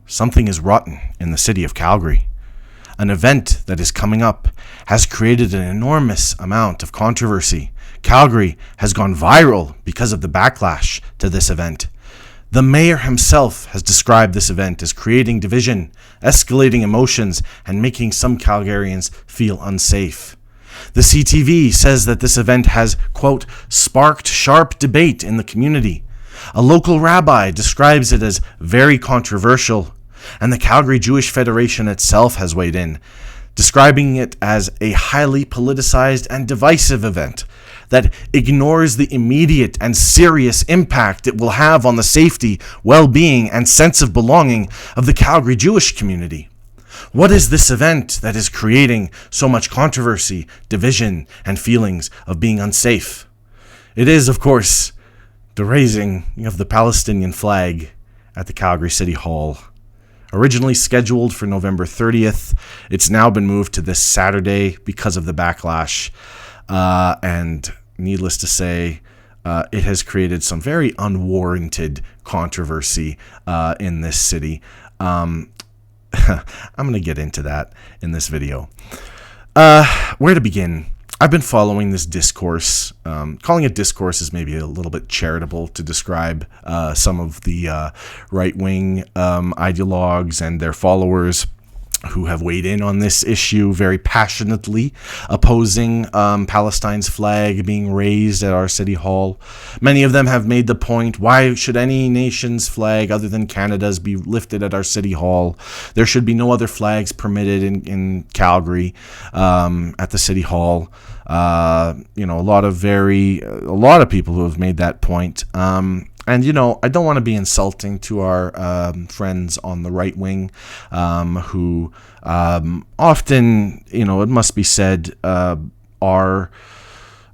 something is rotten in the city of Calgary. An event that is coming up has created an enormous amount of controversy. Calgary has gone viral because of the backlash to this event. The mayor himself has described this event as creating division, escalating emotions, and making some Calgarians feel unsafe. The CTV says that this event has, quote, sparked sharp debate in the community. A local rabbi describes it as very controversial, and the Calgary Jewish Federation itself has weighed in, describing it as a highly politicized and divisive event that ignores the immediate and serious impact it will have on the safety, well-being, and sense of belonging of the Calgary Jewish community. What is this event that is creating so much controversy, division, and feelings of being unsafe? It is, of course, the raising of the Palestinian flag at the Calgary City Hall. Originally scheduled for November 30th, it's now been moved to this Saturday because of the backlash. And needless to say, it has created some very unwarranted controversy in this city. I'm going to get into that in this video. Where to begin? I've been following this discourse. Calling it discourse is maybe a little bit charitable to describe some of the right-wing ideologues and their followers who have weighed in on this issue very passionately, opposing Palestine's flag being raised at our city hall. Many of them have made the point, why should any nation's flag other than Canada's be lifted at our city hall? There should be no other flags permitted in Calgary at the city hall. A lot of people who have made that point. And, I don't want to be insulting to our friends on the right wing who often, it must be said, are,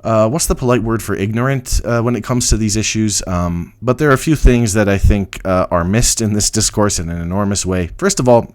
what's the polite word for ignorant when it comes to these issues? But there are a few things that I think are missed in this discourse in an enormous way. First of all,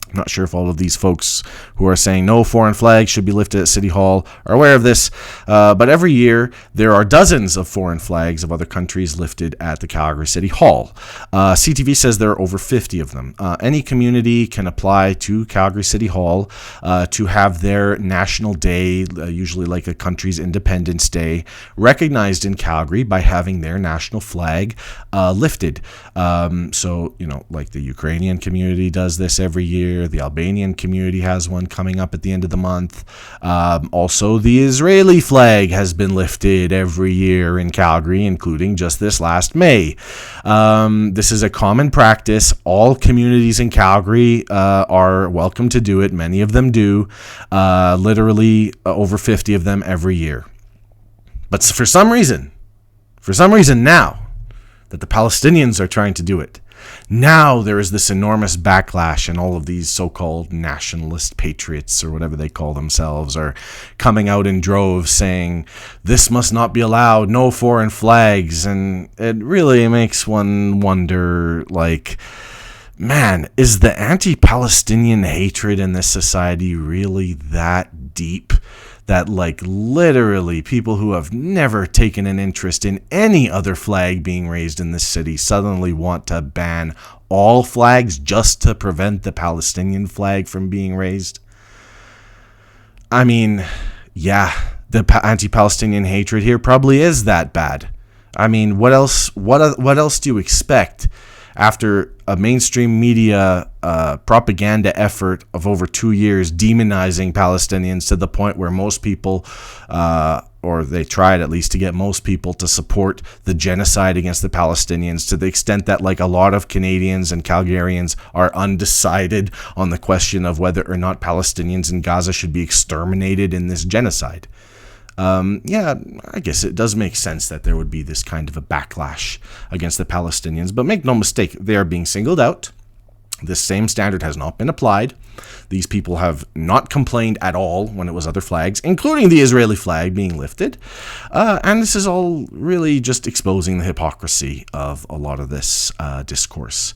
I'm not sure if all of these folks who are saying no foreign flags should be lifted at City Hall are aware of this, but every year there are dozens of foreign flags of other countries lifted at the Calgary City Hall. CTV says there are over 50 of them. Any community can apply to Calgary City Hall to have their national day, usually like a country's Independence Day, recognized in Calgary by having their national flag lifted. Like the Ukrainian community does this every year. The Albanian community has one coming up at the end of the month. Also, the Israeli flag has been lifted every year in Calgary, including just this last May. This is a common practice. All communities in Calgary are welcome to do it. Many of them do. Literally over 50 of them every year. But for some reason now, that the Palestinians are trying to do it. Now there is this enormous backlash, and all of these so-called nationalist patriots, or whatever they call themselves, are coming out in droves saying this must not be allowed, no foreign flags. And it really makes one wonder, man, is the anti-Palestinian hatred in this society really that deep? That literally people who have never taken an interest in any other flag being raised in this city suddenly want to ban all flags just to prevent the Palestinian flag from being raised? I mean, yeah, the anti-Palestinian hatred here probably is that bad. I mean, what else do you expect after a mainstream media propaganda effort of over 2 years demonizing Palestinians to the point where most people, or they tried at least to get most people to support the genocide against the Palestinians, to the extent that a lot of Canadians and Calgarians are undecided on the question of whether or not Palestinians in Gaza should be exterminated in this genocide. I guess it does make sense that there would be this kind of a backlash against the Palestinians, but make no mistake, they are being singled out. This same standard has not been applied. These people have not complained at all when it was other flags, including the Israeli flag being lifted. And this is all really just exposing the hypocrisy of a lot of this discourse.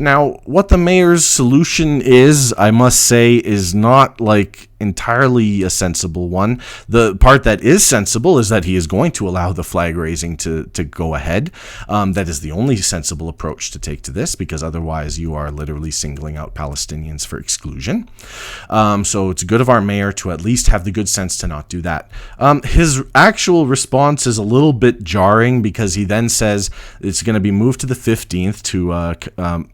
Now, what the mayor's solution is, I must say, is not entirely a sensible one. The part that is sensible is that he is going to allow the flag raising to go ahead. That is the only sensible approach to take to this, because otherwise you are literally singling out Palestinians for exclusion. So it's good of our mayor to at least have the good sense to not do that. His actual response is a little bit jarring, because he then says it's going to be moved to the 15th to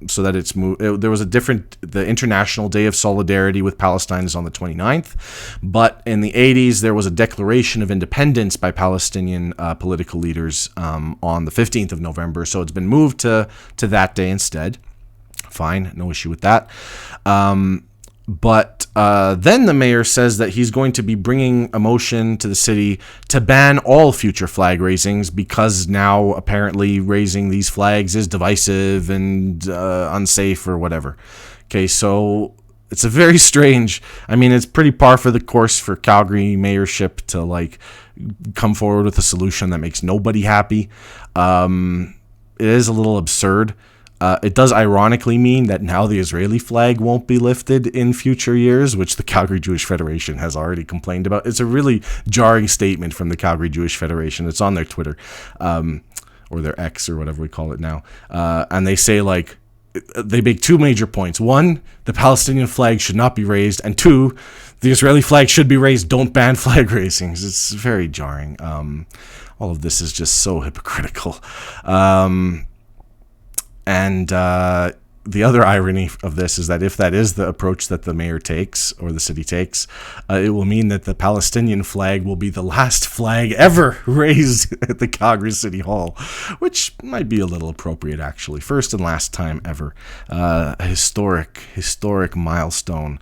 so that it's moved. There was the International Day of Solidarity with Palestine is on the 29th. But in the 80s, there was a declaration of independence by Palestinian political leaders on the 15th of November. So it's been moved to that day instead. Fine, no issue with that. But then the mayor says that he's going to be bringing a motion to the city to ban all future flag raisings, because now apparently raising these flags is divisive and unsafe or whatever. Okay, so it's a very strange, it's pretty par for the course for Calgary mayorship to come forward with a solution that makes nobody happy. It is a little absurd. It does ironically mean that now the Israeli flag won't be lifted in future years, which the Calgary Jewish Federation has already complained about. It's a really jarring statement from the Calgary Jewish Federation. It's on their Twitter, or their X, or whatever we call it now. And they say, they make two major points. One, the Palestinian flag should not be raised. And two, the Israeli flag should be raised. Don't ban flag raisings. It's very jarring. All of this is just so hypocritical. And the other irony of this is that if that is the approach that the mayor takes, or the city takes, it will mean that the Palestinian flag will be the last flag ever raised at the Calgary City Hall, which might be a little appropriate, actually. First and last time ever. A historic milestone,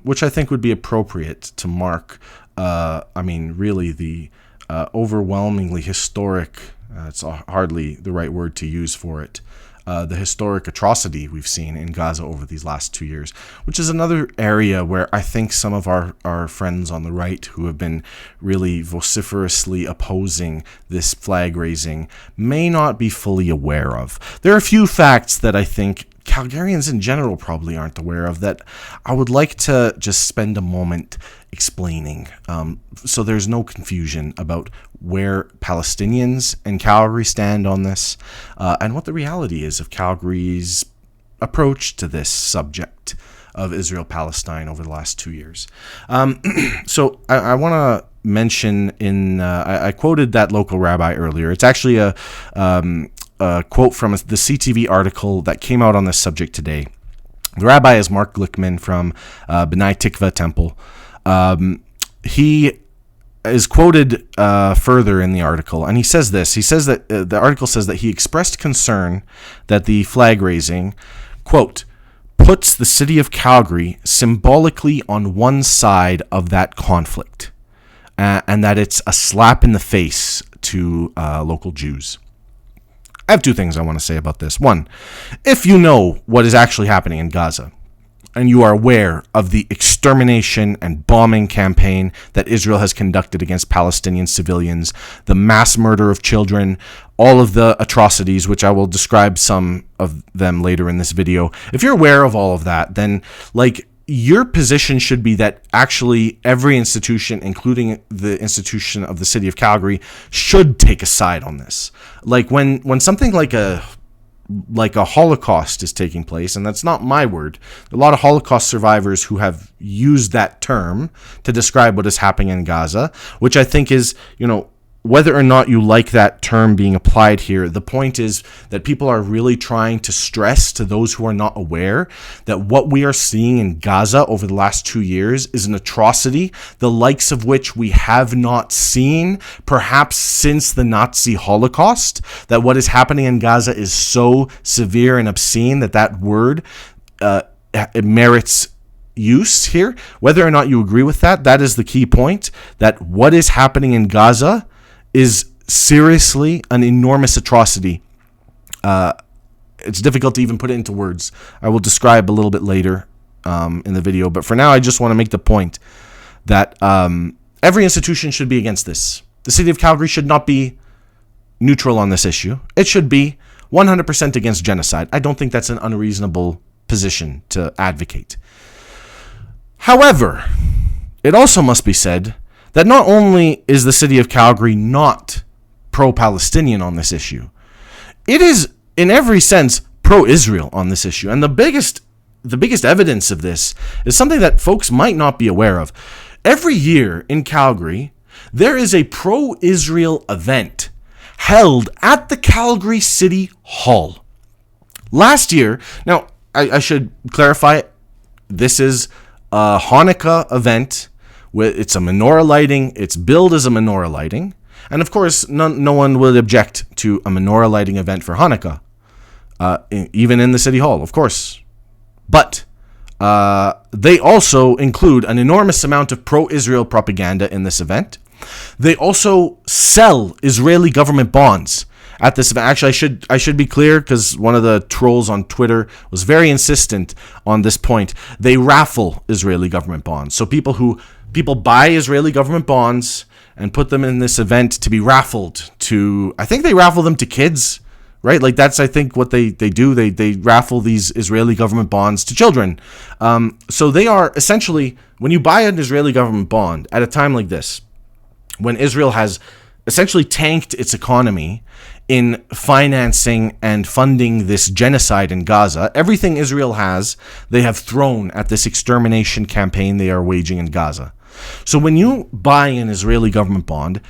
which I think would be appropriate to mark, really the overwhelmingly historic, it's hardly the right word to use for it, the historic atrocity we've seen in Gaza over these last 2 years, which is another area where I think some of our friends on the right who have been really vociferously opposing this flag raising may not be fully aware of. There are a few facts that I think Calgarians in general probably aren't aware of that I would like to just spend a moment explaining, so there's no confusion about where Palestinians and Calgary stand on this, and what the reality is of Calgary's approach to this subject of Israel-Palestine over the last 2 years. So I want to mention I quoted that local rabbi earlier. It's actually a quote from the CTV article that came out on this subject today. The rabbi is Mark Glickman from B'nai Tikva Temple. He is quoted further in the article, and he says this. He says that the article says that he expressed concern that the flag raising, quote, puts the city of Calgary symbolically on one side of that conflict, and that it's a slap in the face to local Jews. I have two things I want to say about this. One, if you know what is actually happening in Gaza, and you are aware of the extermination and bombing campaign that Israel has conducted against Palestinian civilians, the mass murder of children, all of the atrocities, which I will describe some of them later in this video. If you're aware of all of that, then your position should be that actually every institution, including the institution of the city of Calgary, should take a side on this. When something like a Holocaust is taking place, and that's not my word. A lot of Holocaust survivors who have used that term to describe what is happening in Gaza, which I think is, whether or not you like that term being applied here, the point is that people are really trying to stress to those who are not aware that what we are seeing in Gaza over the last 2 years is an atrocity, the likes of which we have not seen perhaps since the Nazi Holocaust, that what is happening in Gaza is so severe and obscene that word it merits use here. Whether or not you agree with that is the key point, that what is happening in Gaza is seriously an enormous atrocity. It's difficult to even put it into words. I will describe a little bit later in the video, but for now I just want to make the point that every institution should be against this. The city of Calgary should not be neutral on this issue. It should be 100% against genocide. I don't think that's an unreasonable position to advocate. However, it also must be said that not only is the city of Calgary not pro-Palestinian on this issue, it is in every sense pro-Israel on this issue. And the biggest evidence of this is something that folks might not be aware of. Every year in Calgary, there is a pro-Israel event held at the Calgary City Hall. Last year, now I should clarify, this is a Hanukkah event. It's a menorah lighting. It's billed as a menorah lighting. And of course, no one will object to a menorah lighting event for Hanukkah, even in the City Hall, of course. But they also include an enormous amount of pro-Israel propaganda in this event. They also sell Israeli government bonds at this event. Actually, I should be clear, because one of the trolls on Twitter was very insistent on this point. They raffle Israeli government bonds. So people buy Israeli government bonds and put them in this event to be raffled to, I think they raffle them to kids, right? Like that's, I think, what they do. They raffle these Israeli government bonds to children. So they are essentially, when you buy an Israeli government bond at a time like this, when Israel has essentially tanked its economy in financing and funding this genocide in Gaza, everything Israel has, they have thrown at this extermination campaign they are waging in Gaza. So when you buy an Israeli government bond,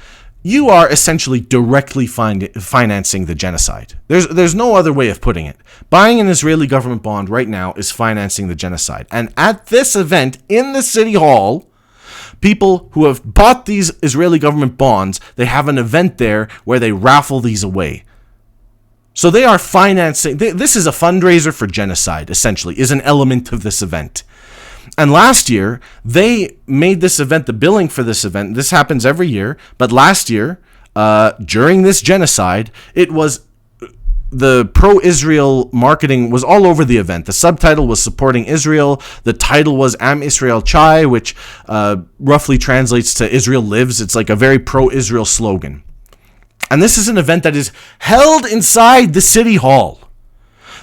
you are essentially directly financing the genocide. There's no other way of putting it. Buying an Israeli government bond right now is financing the genocide. And at this event in the City Hall, people who have bought these Israeli government bonds, they have an event there where they raffle these away. So they are financing, this is a fundraiser for genocide, essentially, is an element of this event. And last year, they made this event, the billing for this event, this happens every year, but last year, during this genocide, it was the pro-Israel marketing was all over the event. The subtitle was supporting Israel. The title was Am Israel Chai, which roughly translates to Israel lives. It's like a very pro-Israel slogan. And this is an event that is held inside the City Hall.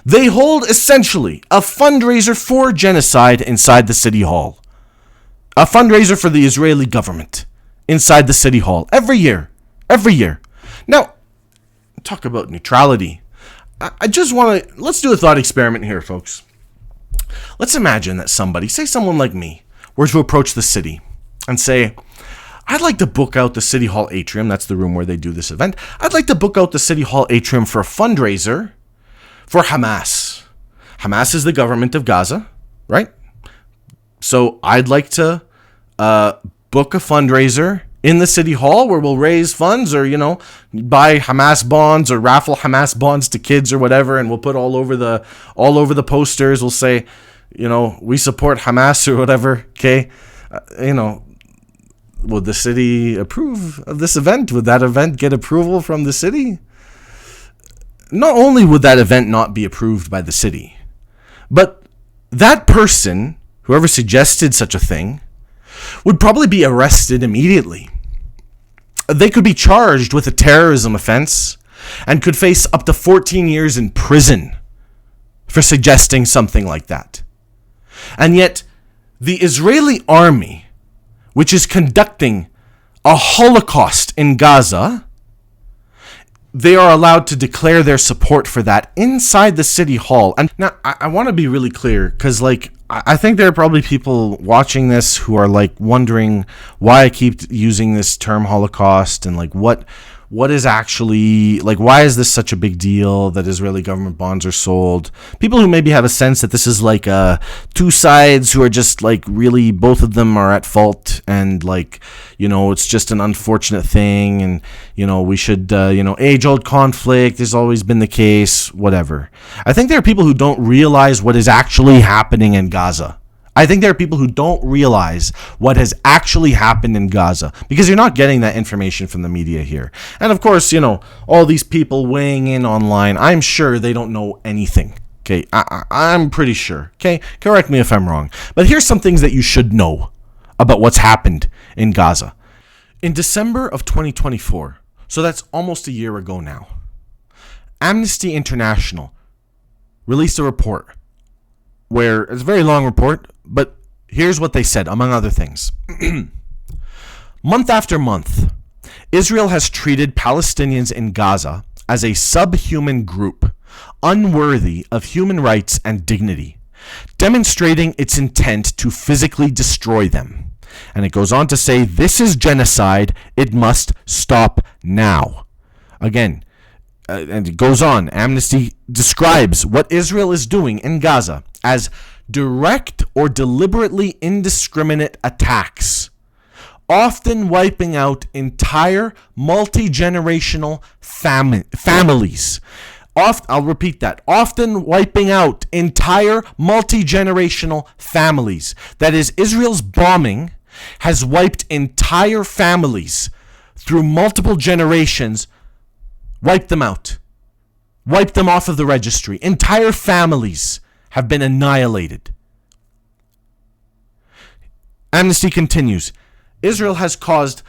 They hold essentially a fundraiser for genocide inside the City Hall. A fundraiser for the Israeli government inside the City Hall every year. Every year. Now, talk about neutrality. I just want to, let's do a thought experiment here, folks. Let's imagine that somebody, say someone like me, were to approach the city and say, I'd like to book out the City Hall atrium. That's the room where they do this event. I'd like to book out the City Hall atrium for a fundraiser for Hamas. Hamas is the government of Gaza, right? So I'd like to book a fundraiser in the City Hall where we'll raise funds, or, buy Hamas bonds or raffle Hamas bonds to kids or whatever, and we'll put all over the posters. We'll say, we support Hamas or whatever. Okay, would the city approve of this event? Would that event get approval from the city? Not only would that event not be approved by the city, but that person, whoever suggested such a thing, would probably be arrested immediately. They could be charged with a terrorism offense and could face up to 14 years in prison for suggesting something like that. And yet, the Israeli army, which is conducting a Holocaust in Gaza, they are allowed to declare their support for that inside the City Hall. And now, I want to be really clear, because, I think there are probably people watching this who are, wondering why I keep using this term Holocaust, and, what is actually, why is this such a big deal that Israeli government bonds are sold? People who maybe have a sense that this is two sides who are just really, both of them are at fault, and it's just an unfortunate thing, and we should age-old conflict has always been the case, whatever. I think there are people who don't realize what is actually happening in Gaza. I think there are people who don't realize what has actually happened in Gaza, because you're not getting that information from the media here. And of course, all these people weighing in online, I'm sure they don't know anything. Okay, I'm pretty sure. Okay, correct me if I'm wrong. But here's some things that you should know about what's happened in Gaza. In December of 2024, so that's almost a year ago now, Amnesty International released a report where, it's a very long report, but here's what they said, among other things. Month after month, Israel has treated Palestinians in Gaza as a subhuman group, unworthy of human rights and dignity, demonstrating its intent to physically destroy them. And it goes on to say, this is genocide. It must stop now. Again, and it goes on, Amnesty describes what Israel is doing in Gaza as direct or deliberately indiscriminate attacks, often wiping out entire multi-generational families. I'll repeat that. Often wiping out entire multi-generational families. That is, Israel's bombing has wiped entire families through multiple generations, wiped them out, wiped them off of the registry. Entire families have been annihilated. Amnesty continues, Israel has caused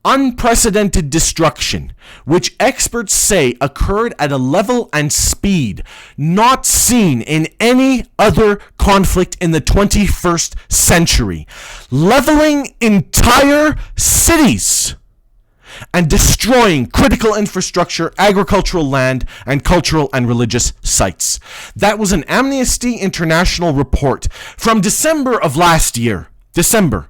unprecedented destruction, which experts say occurred at a level and speed not seen in any other conflict in the 21st century, leveling entire cities and destroying critical infrastructure, agricultural land, and cultural and religious sites. That was an Amnesty International report from December of last year. December.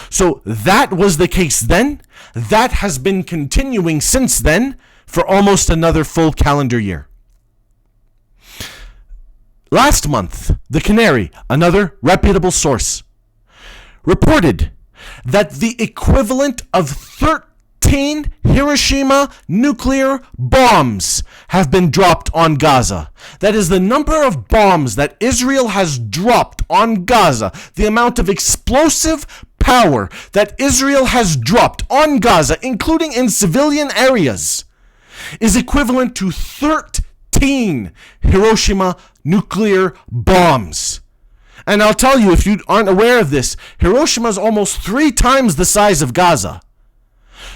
So that was the case then. That has been continuing since then for almost another full calendar year. Last month, The Canary, another reputable source, reported that the equivalent of 13 Hiroshima nuclear bombs have been dropped on Gaza. That is the number of bombs that Israel has dropped on Gaza, the amount of explosive power that Israel has dropped on Gaza, including in civilian areas, is equivalent to 13 Hiroshima nuclear bombs. And I'll tell you, if you aren't aware of this, Hiroshima is almost 3 times the size of Gaza.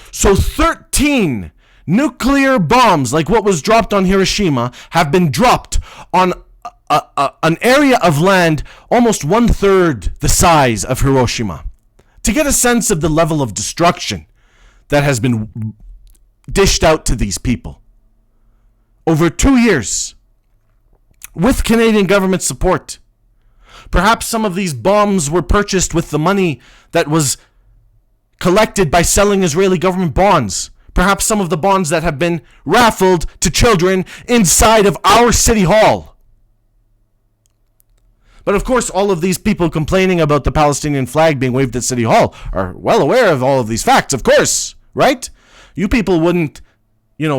So 13 nuclear bombs, like what was dropped on Hiroshima, have been dropped on an area of land almost 1/3 the size of Hiroshima. To get a sense of the level of destruction that has been dished out to these people over 2 years with Canadian government support. Perhaps some of these bombs were purchased with the money that was collected by selling Israeli government bonds. Perhaps some of the bonds that have been raffled to children inside of our city hall. But of course, all of these people complaining about the Palestinian flag being waved at City Hall are well aware of all of these facts, of course, right? You people wouldn't,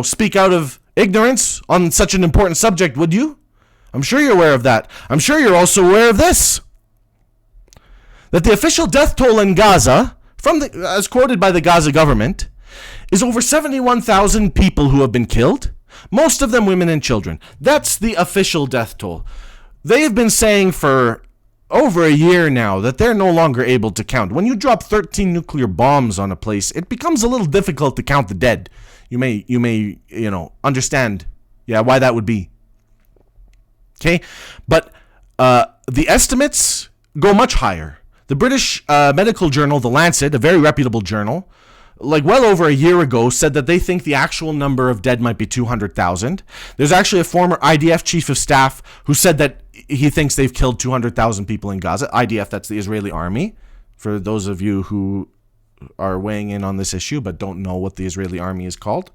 speak out of ignorance on such an important subject, would you? I'm sure you're aware of that. I'm sure you're also aware of this. That the official death toll in Gaza, as quoted by the Gaza government, is over 71,000 people who have been killed, most of them women and children. That's the official death toll. They've been saying for over a year now that they're no longer able to count. When you drop 13 nuclear bombs on a place, it becomes a little difficult to count the dead. You may understand, why that would be. Okay, but the estimates go much higher. The British medical journal, The Lancet, a very reputable journal, well over a year ago, said that they think the actual number of dead might be 200,000. There's actually a former IDF chief of staff who said that he thinks they've killed 200,000 people in Gaza. IDF, that's the Israeli army, for those of you who are weighing in on this issue but don't know what the Israeli army is called.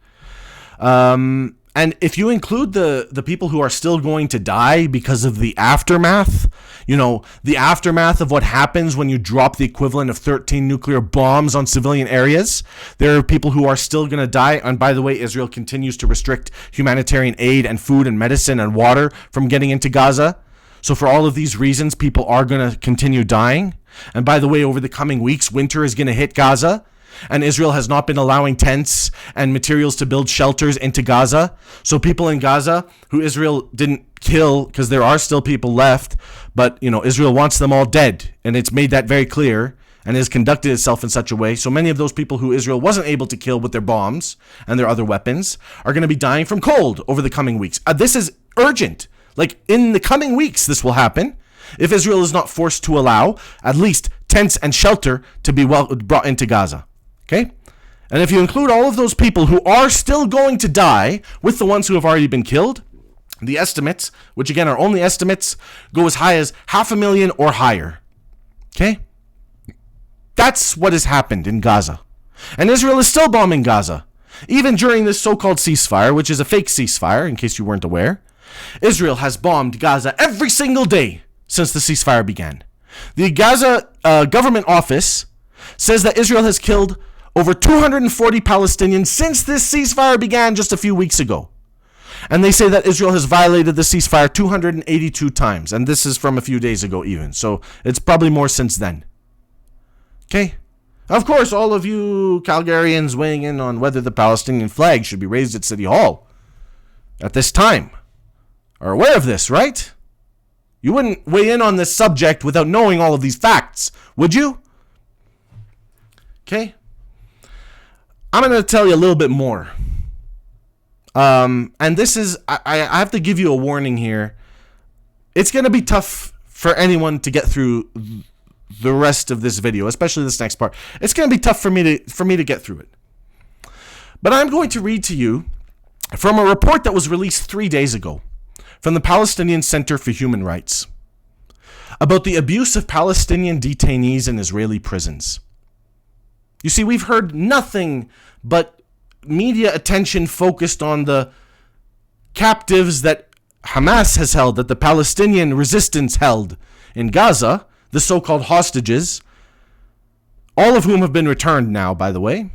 And if you include the people who are still going to die because of the aftermath, the aftermath of what happens when you drop the equivalent of 13 nuclear bombs on civilian areas, there are people who are still going to die. And by the way, Israel continues to restrict humanitarian aid and food and medicine and water from getting into Gaza. So for all of these reasons, people are going to continue dying. And by the way, over the coming weeks, winter is going to hit Gaza. And Israel has not been allowing tents and materials to build shelters into Gaza. So people in Gaza who Israel didn't kill, because there are still people left, but Israel wants them all dead. And it's made that very clear and has conducted itself in such a way. So many of those people who Israel wasn't able to kill with their bombs and their other weapons are going to be dying from cold over the coming weeks. This is urgent. In the coming weeks, this will happen. if Israel is not forced to allow at least tents and shelter to be brought into Gaza. Okay? And if you include all of those people who are still going to die with the ones who have already been killed, the estimates, which again are only estimates, go as high as 500,000 or higher. Okay? That's what has happened in Gaza. And Israel is still bombing Gaza. Even during this so-called ceasefire, which is a fake ceasefire, in case you weren't aware, Israel has bombed Gaza every single day since the ceasefire began. The Gaza government office says that Israel has killed over 240 Palestinians since this ceasefire began just a few weeks ago. And they say that Israel has violated the ceasefire 282 times. And this is from a few days ago even. So it's probably more since then. Okay? Of course, all of you Calgarians weighing in on whether the Palestinian flag should be raised at City Hall at this time are aware of this, right? You wouldn't weigh in on this subject without knowing all of these facts, would you? Okay? I'm going to tell you a little bit more. And this is, I have to give you a warning here. It's going to be tough for anyone to get through the rest of this video, especially this next part. It's going to be tough for me to get through it. But I'm going to read to you from a report that was released 3 days ago from the Palestinian Center for Human Rights about the abuse of Palestinian detainees in Israeli prisons. You see, we've heard nothing but media attention focused on the captives that Hamas has held, that the Palestinian resistance held in Gaza, the so-called hostages, all of whom have been returned now, by the way.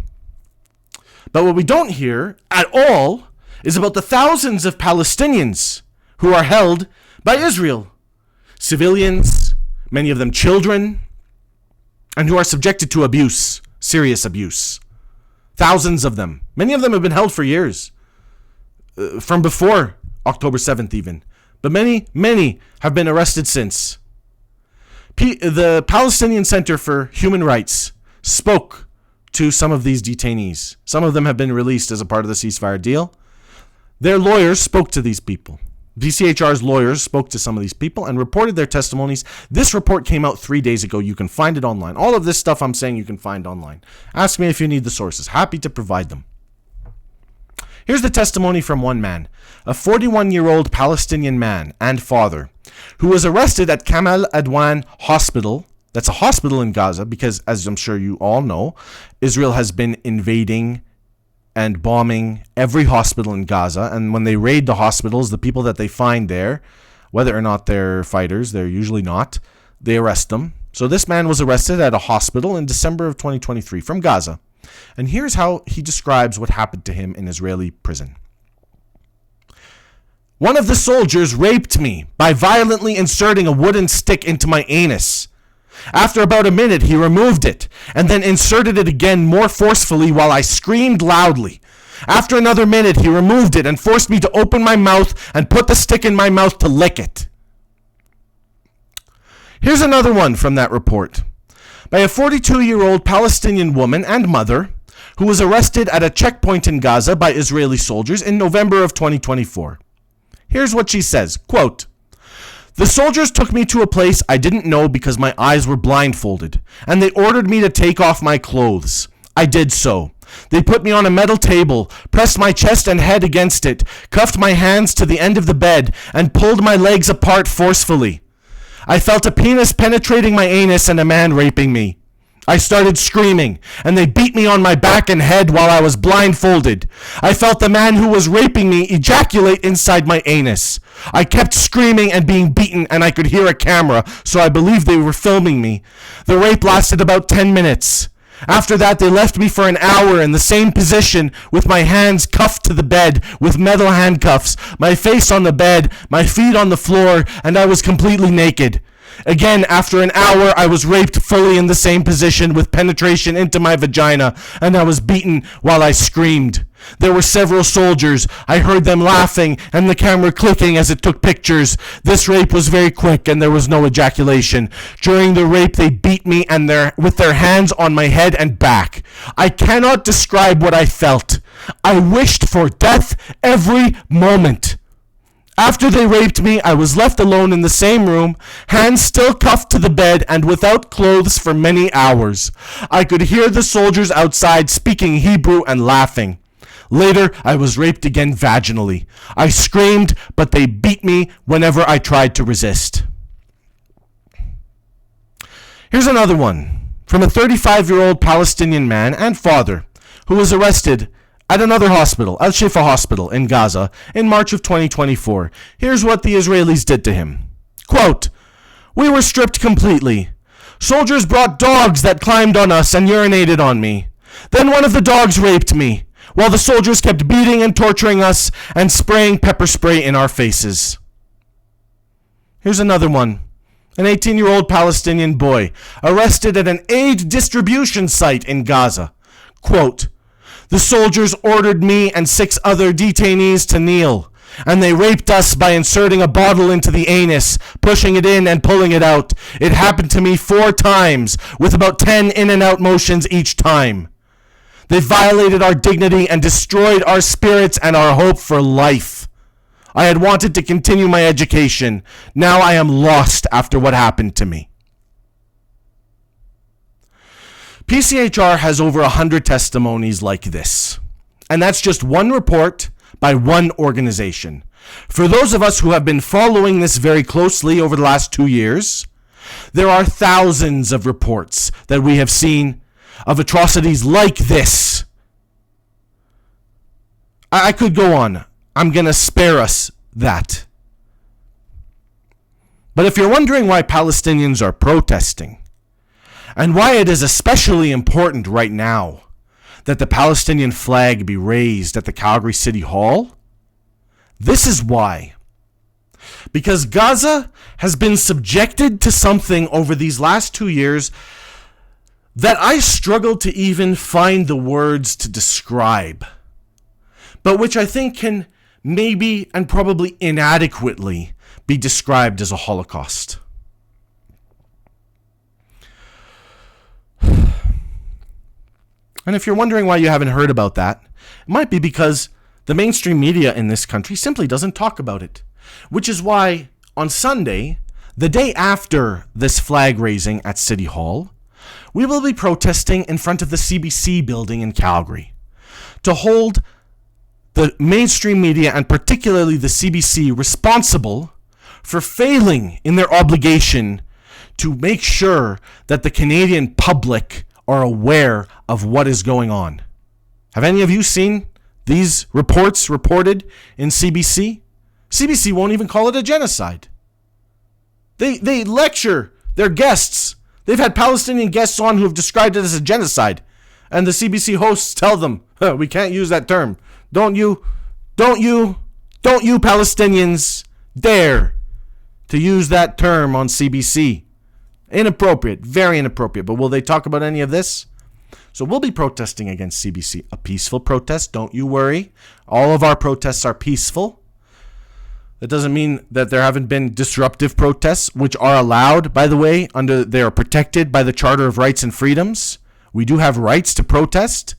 But what we don't hear at all is about the thousands of Palestinians who are held by Israel. Civilians, many of them children, and who are subjected to abuse. Serious abuse. Thousands of them. Many of them have been held for years. From before October 7th even. But many have been arrested since. The Palestinian Center for Human Rights spoke to some of these detainees. Some of them have been released as a part of the ceasefire deal. Their lawyers spoke to these people. PCHR's lawyers spoke to some of these people and reported their testimonies. This report came out 3 days ago. You can find it online. All of this stuff I'm saying you can find online. Ask me if you need the sources. Happy to provide them. Here's the testimony from one man, a 41-year-old Palestinian man and father, who was arrested at Kamal Adwan Hospital. That's a hospital in Gaza because, as I'm sure you all know, Israel has been invading and bombing every hospital in Gaza. And when they raid the hospitals, the people that they find there, whether or not they're fighters, they're usually not, they arrest them. So this man was arrested at a hospital in December of 2023 from Gaza. And here's how he describes what happened to him in Israeli prison. One of the soldiers raped me by violently inserting a wooden stick into my anus. After about a minute, he removed it and then inserted it again more forcefully while I screamed loudly. After another minute, he removed it and forced me to open my mouth and put the stick in my mouth to lick it. Here's another one from that report by a 42-year-old Palestinian woman and mother who was arrested at a checkpoint in Gaza by Israeli soldiers in November of 2024. Here's what she says, quote, "The soldiers took me to a place I didn't know because my eyes were blindfolded, and they ordered me to take off my clothes. I did so. They put me on a metal table, pressed my chest and head against it, cuffed my hands to the end of the bed, and pulled my legs apart forcefully. I felt a penis penetrating my anus and a man raping me. I started screaming, and they beat me on my back and head while I was blindfolded. I felt the man who was raping me ejaculate inside my anus. I kept screaming and being beaten, and I could hear a camera, so I believed they were filming me. The rape lasted about 10 minutes. After that, they left me for an hour in the same position with my hands cuffed to the bed with metal handcuffs, my face on the bed, my feet on the floor, and I was completely naked. Again, after an hour, I was raped fully in the same position with penetration into my vagina, and I was beaten while I screamed. There were several soldiers. I heard them laughing and the camera clicking as it took pictures. This rape was very quick and there was no ejaculation. During the rape, they beat me with their hands on my head and back. I cannot describe what I felt. I wished for death every moment. After they raped me, I was left alone in the same room, hands still cuffed to the bed and without clothes for many hours. I could hear the soldiers outside speaking Hebrew and laughing. Later, I was raped again vaginally. I screamed, but they beat me whenever I tried to resist. Here's another one from a 35-year-old Palestinian man and father who was arrested at another hospital, Al-Shifa Hospital in Gaza, in March of 2024. Here's what the Israelis did to him. Quote, "We were stripped completely. Soldiers brought dogs that climbed on us and urinated on me. Then one of the dogs raped me, while the soldiers kept beating and torturing us and spraying pepper spray in our faces." Here's another one. An 18-year-old Palestinian boy arrested at an aid distribution site in Gaza. Quote, "The soldiers ordered me and 6 other detainees to kneel, and they raped us by inserting a bottle into the anus, pushing it in and pulling it out. It happened to me 4 times, with about 10 in and out motions each time. They violated our dignity and destroyed our spirits and our hope for life. I had wanted to continue my education. Now I am lost after what happened to me." PCHR has over 100 testimonies like this. And that's just one report by one organization. For those of us who have been following this very closely over the last 2 years, there are thousands of reports that we have seen of atrocities like this. I could go on. I'm going to spare us that. But if you're wondering why Palestinians are protesting, and why it is especially important right now that the Palestinian flag be raised at the Calgary City Hall, this is why. Because Gaza has been subjected to something over these last 2 years that I struggle to even find the words to describe, but which I think can maybe and probably inadequately be described as a Holocaust. And if you're wondering why you haven't heard about that, it might be because the mainstream media in this country simply doesn't talk about it. Which is why on Sunday, the day after this flag raising at City Hall, we will be protesting in front of the CBC building in Calgary to hold the mainstream media and particularly the CBC responsible for failing in their obligation to make sure that the Canadian public are aware of what is going on. Have any of you seen these reports reported in CBC? CBC won't even call it a genocide. They lecture their guests. They've had Palestinian guests on who have described it as a genocide. And the CBC hosts tell them, we can't use that term. Don't you Palestinians dare to use that term on CBC. Inappropriate, very inappropriate. But will they talk about any of this? So we'll be protesting against CBC. A peaceful protest, don't you worry. All of our protests are peaceful. That doesn't mean that there haven't been disruptive protests, which are allowed, by the way, they are protected by the Charter of Rights and Freedoms. We do have rights to protest.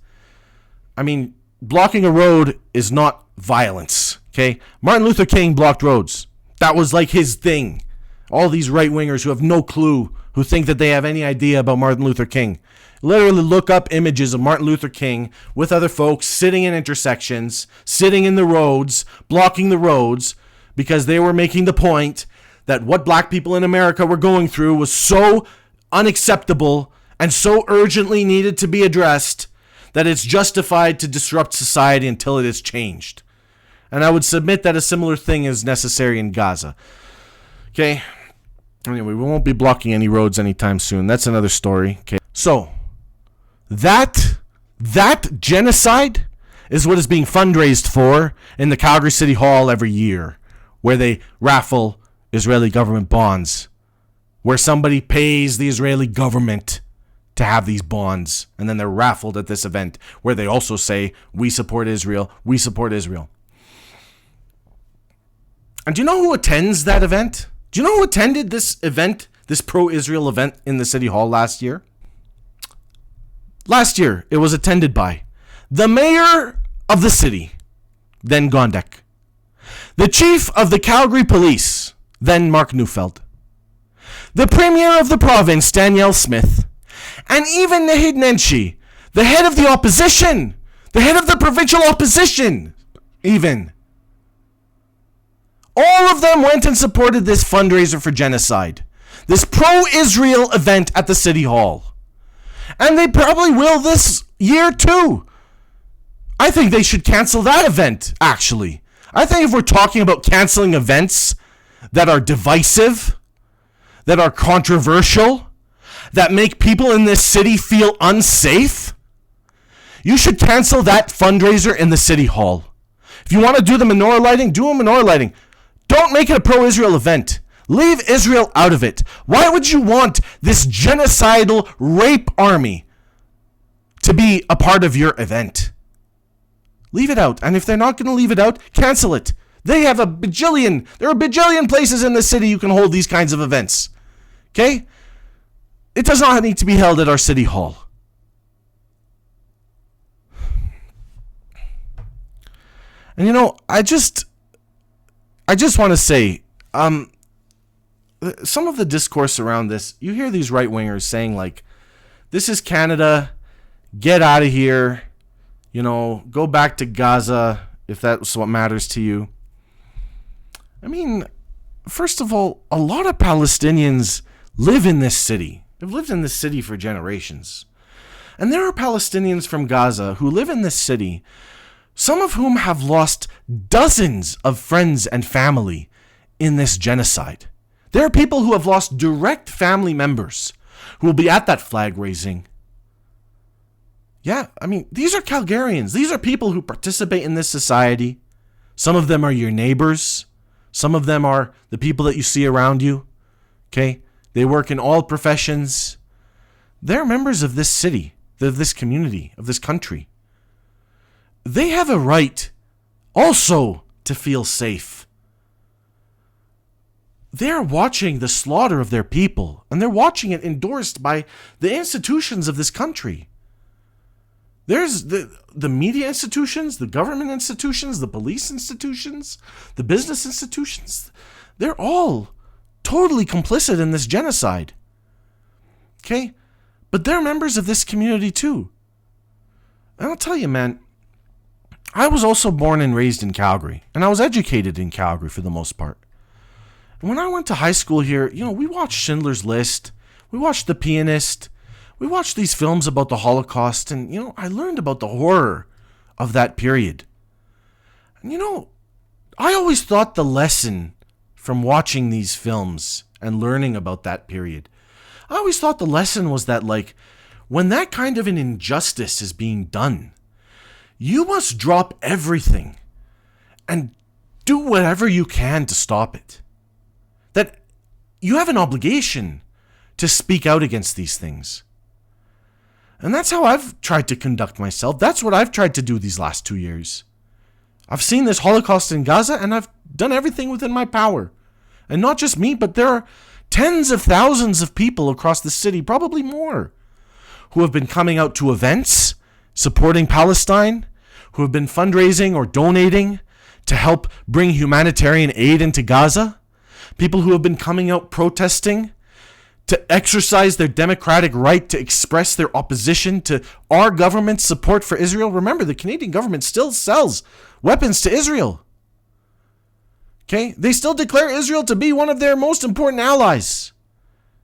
I mean, blocking a road is not violence, okay? Martin Luther King blocked roads. That was like his thing. All these right-wingers who have no clue, who think that they have any idea about Martin Luther King. Literally look up images of Martin Luther King with other folks sitting in intersections, sitting in the roads, blocking the roads, because they were making the point that what black people in America were going through was so unacceptable and so urgently needed to be addressed that it's justified to disrupt society until it is changed. And I would submit that a similar thing is necessary in Gaza. Okay? Anyway, we won't be blocking any roads anytime soon. That's another story. Okay? So, that genocide is what is being fundraised for in the Calgary City Hall every year, where they raffle Israeli government bonds, where somebody pays the Israeli government to have these bonds, and then they're raffled at this event, where they also say, we support Israel, we support Israel. And do you know who attends that event? Do you know who attended this event, this pro-Israel event in the City Hall last year? Last year, it was attended by the mayor of the city, then Gondek, the chief of the Calgary police, then Mark Neufeld, the premier of the province, Danielle Smith, and even Nahid Nenshi, the head of the opposition, the head of the provincial opposition, even. All of them went and supported this fundraiser for genocide, this pro-Israel event at the City Hall. And they probably will this year too. I think they should cancel that event, actually. I think if we're talking about canceling events that are divisive, that are controversial, that make people in this city feel unsafe, you should cancel that fundraiser in the City Hall. If you want to do the menorah lighting, do a menorah lighting. Don't make it a pro-Israel event. Leave Israel out of it. Why would you want this genocidal rape army to be a part of your event? Leave it out. And if they're not going to leave it out, cancel it. There are a bajillion places in the city you can hold these kinds of events. Okay? It does not need to be held at our City Hall. And I just want to say, some of the discourse around this, you hear these right-wingers saying, like, this is Canada, get out of here, go back to Gaza if that's what matters to you. I mean, first of all, a lot of Palestinians live in this city. They've lived in this city for generations. And there are Palestinians from Gaza who live in this city, some of whom have lost dozens of friends and family in this genocide. There are people who have lost direct family members who will be at that flag raising. Yeah, I mean, these are Calgarians. These are people who participate in this society. Some of them are your neighbors. Some of them are the people that you see around you. Okay? They work in all professions. They're members of this city, of this community, of this country. They have a right also to feel safe. They're watching the slaughter of their people, and they're watching it endorsed by the institutions of this country. There's the media institutions, the government institutions, the police institutions, the business institutions. They're all totally complicit in this genocide. Okay? But they're members of this community too. And I'll tell you, man, I was also born and raised in Calgary, and I was educated in Calgary for the most part. And when I went to high school here, we watched Schindler's List, we watched The Pianist, we watched these films about the Holocaust, and, I learned about the horror of that period. And, I always thought the lesson from watching these films and learning about that period, I always thought the lesson was that, like, when that kind of an injustice is being done, you must drop everything and do whatever you can to stop it. That you have an obligation to speak out against these things. And that's how I've tried to conduct myself. That's what I've tried to do these last 2 years. I've seen this Holocaust in Gaza, and I've done everything within my power. And not just me, but there are tens of thousands of people across the city, probably more, who have been coming out to events supporting Palestine, who have been fundraising or donating to help bring humanitarian aid into Gaza, people who have been coming out protesting to exercise their democratic right to express their opposition to our government's support for Israel. Remember, the Canadian government still sells weapons to Israel. Okay? They still declare Israel to be one of their most important allies.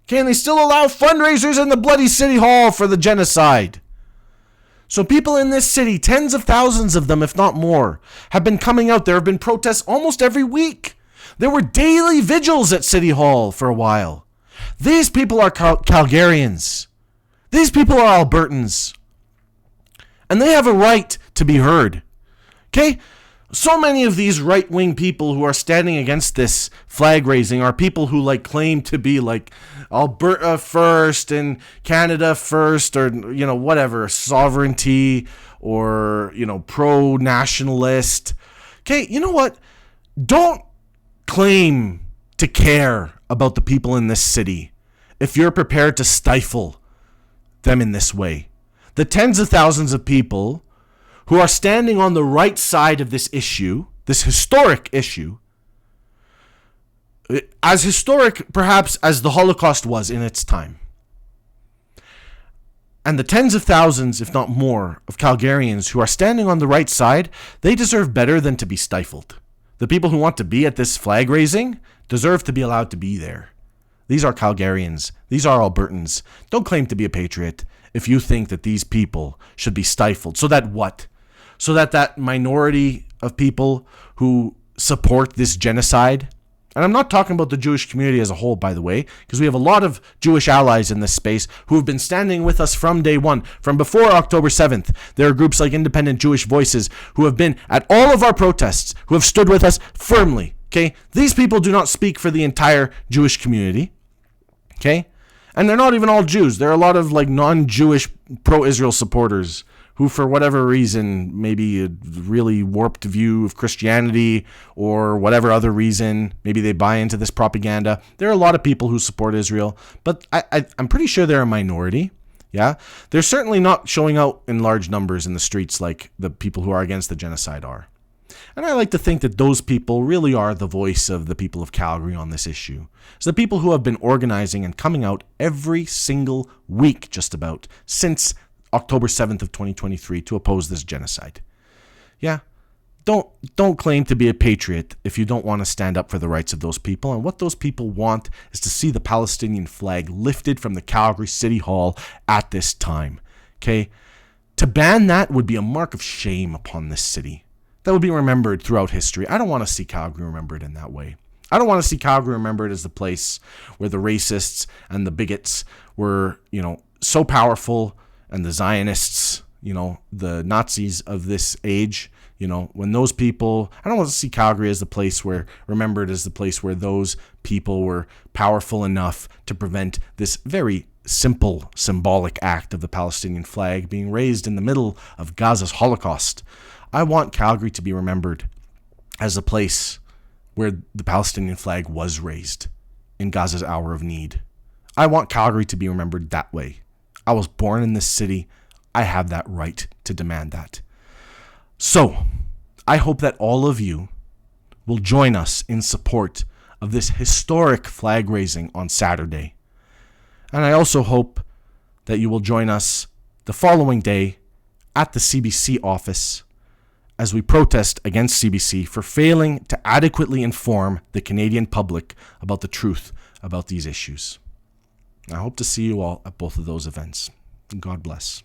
Okay? And they still allow fundraisers in the bloody City Hall for the genocide. So people in this city, tens of thousands of them, if not more, have been coming out. There have been protests almost every week. There were daily vigils at City Hall for a while. These people are Calgarians. These people are Albertans. And they have a right to be heard. Okay? So many of these right-wing people who are standing against this flag raising are people who claim to be Alberta first and Canada first, or whatever, sovereignty, or pro-nationalist. Okay, you know what? Don't claim to care about the people in this city if you're prepared to stifle them in this way. The tens of thousands of people who are standing on the right side of this issue, this historic issue, as historic, perhaps, as the Holocaust was in its time. And the tens of thousands, if not more, of Calgarians who are standing on the right side, they deserve better than to be stifled. The people who want to be at this flag raising deserve to be allowed to be there. These are Calgarians. These are Albertans. Don't claim to be a patriot if you think that these people should be stifled. So that what? So that minority of people who support this genocide, and I'm not talking about the Jewish community as a whole, by the way, because we have a lot of Jewish allies in this space who have been standing with us from day one, from before October 7th. There are groups like Independent Jewish Voices who have been at all of our protests, who have stood with us firmly. Okay? These people do not speak for the entire Jewish community. Okay? And they're not even all Jews. There are a lot of like non-Jewish pro-Israel supporters who, for whatever reason, maybe a really warped view of Christianity or whatever other reason, maybe they buy into this propaganda. There are a lot of people who support Israel, but I'm pretty sure they're a minority. Yeah, they're certainly not showing out in large numbers in the streets like the people who are against the genocide are. And I like to think that those people really are the voice of the people of Calgary on this issue. It's the people who have been organizing and coming out every single week, just about, since October 7th of 2023 to oppose this genocide. Yeah, don't claim to be a patriot if you don't want to stand up for the rights of those people. And what those people want is to see the Palestinian flag lifted from the Calgary City Hall at this time. Okay? To ban that would be a mark of shame upon this city. That would be remembered throughout history. I don't want to see Calgary remembered in that way. I don't want to see Calgary remembered as the place where the racists and the bigots were, so powerful, and the Zionists, the Nazis of this age, when those people, I don't want to see Calgary as the place where, remembered as the place where those people were powerful enough to prevent this very simple symbolic act of the Palestinian flag being raised in the middle of Gaza's Holocaust. I want Calgary to be remembered as a place where the Palestinian flag was raised in Gaza's hour of need. I want Calgary to be remembered that way. I was born in this city. I have that right to demand that. So, I hope that all of you will join us in support of this historic flag raising on Saturday. And I also hope that you will join us the following day at the CBC office as we protest against CBC for failing to adequately inform the Canadian public about the truth about these issues. I hope to see you all at both of those events. God bless.